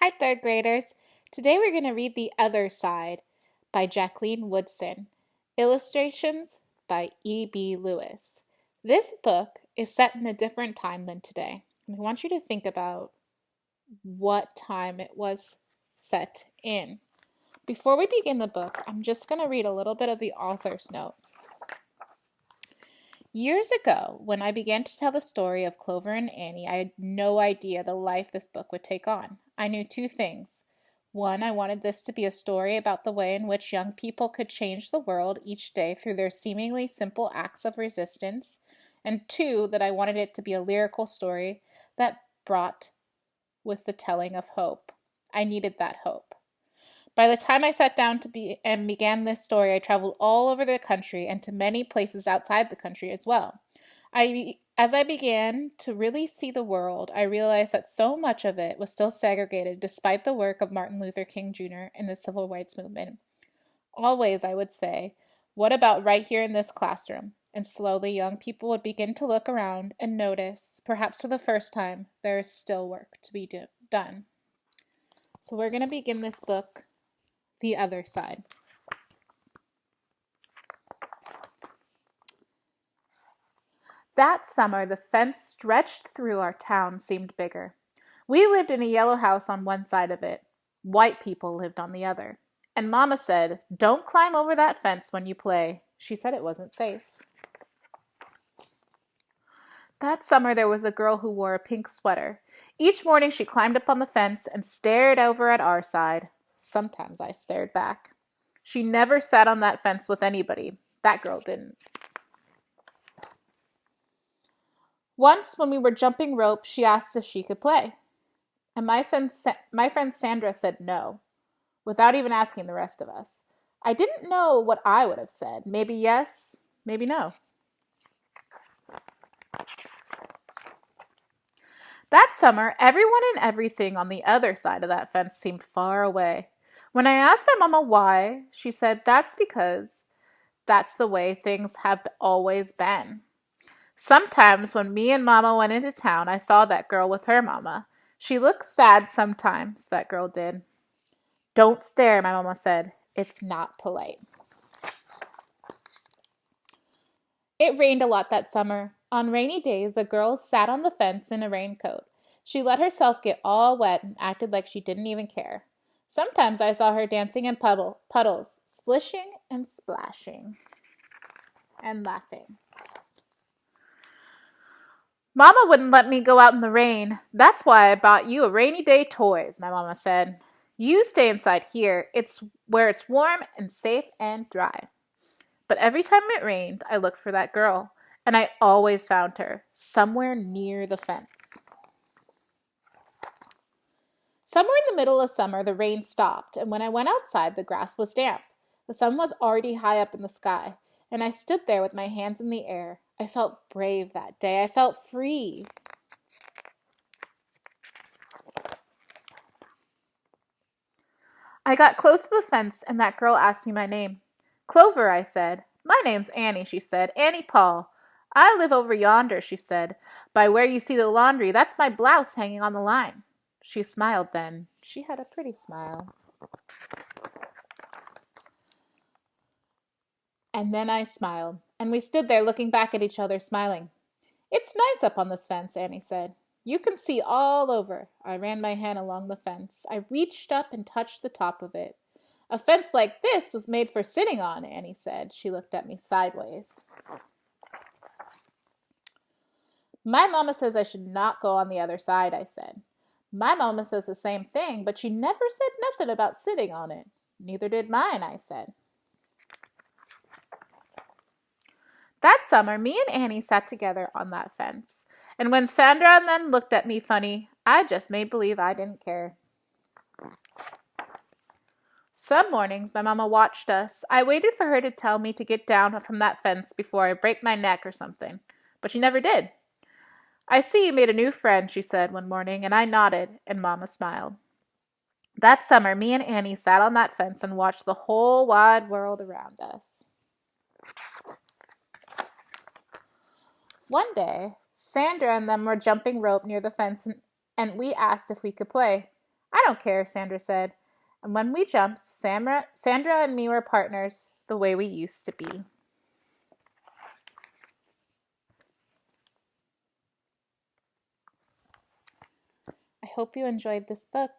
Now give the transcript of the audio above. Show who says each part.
Speaker 1: Hi, third graders. Today we're going to read The Other Side by Jacqueline Woodson. Illustrations by E.B. Lewis. This book is set in a different time than today. And I want you to think about what time it was set in. Before we begin the book, I'm just going to read a little bit of the author's note. Years ago, when I began to tell the story of Clover and Annie, I had no idea the life this book would take on. I knew two things. One, I wanted this to be a story about the way in which young people could change the world each day through their seemingly simple acts of resistance. And two, that I wanted it to be a lyrical story that brought with the telling of hope. I needed that hope. By the time I sat down and began this story, I traveled all over the country and to many places outside the country as well. As I began to really see the world, I realized that so much of it was still segregated despite the work of Martin Luther King Jr. in the Civil Rights Movement. Always, I would say, what about right here in this classroom? And slowly young people would begin to look around and notice, perhaps for the first time, there is still work to be done. So we're going to begin this book, The Other Side. That summer, the fence stretched through our town seemed bigger. We lived in a yellow house on one side of it. White people lived on the other. And Mama said, "Don't climb over that fence when you play." She said it wasn't safe. That summer, there was a girl who wore a pink sweater. Each morning, she climbed up on the fence and stared over at our side. Sometimes I stared back. She never sat on that fence with anybody. That girl didn't. Once, when we were jumping rope, she asked if she could play. And my friend Sandra said no, without even asking the rest of us. I didn't know what I would have said. Maybe yes, maybe no. That summer, everyone and everything on the other side of that fence seemed far away. When I asked my mama why, she said that's because that's the way things have always been. Sometimes when me and Mama went into town, I saw that girl with her mama. She looked sad sometimes, that girl did. "Don't stare," my mama said. "It's not polite." It rained a lot that summer. On rainy days, the girls sat on the fence in a raincoat. She let herself get all wet and acted like she didn't even care. Sometimes I saw her dancing in puddles, splishing and splashing and laughing. "Mama wouldn't let me go out in the rain. That's why I bought you a rainy day toys," my mama said. "You stay inside here. It's where it's warm and safe and dry." But every time it rained, I looked for that girl, and I always found her, somewhere near the fence. Somewhere in the middle of summer, the rain stopped, and when I went outside, the grass was damp. The sun was already high up in the sky, and I stood there with my hands in the air. I felt brave that day. I felt free. I got close to the fence, and that girl asked me my name. "Clover," I said. "My name's Annie," she said. "Annie Paul. I live over yonder," she said. "By where you see the laundry, that's my blouse hanging on the line." She smiled then. She had a pretty smile. And then I smiled, and we stood there looking back at each other, smiling. "It's nice up on this fence," Annie said. "You can see all over." I ran my hand along the fence. I reached up and touched the top of it. "A fence like this was made for sitting on," Annie said. She looked at me sideways. "My mama says I should not go on the other side," I said. "My mama says the same thing, but she never said nothing about sitting on it." "Neither did mine," I said. That summer, me and Annie sat together on that fence. And when Sandra and then looked at me funny, I just made believe I didn't care. Some mornings, my mama watched us. I waited for her to tell me to get down from that fence before I break my neck or something. But she never did. "I see you made a new friend," she said one morning, and I nodded, and Mama smiled. That summer, me and Annie sat on that fence and watched the whole wide world around us. One day, Sandra and them were jumping rope near the fence, and we asked if we could play. I don't care, Sandra said. And when we jumped, Sandra and me were partners the way we used to be. I hope you enjoyed this book.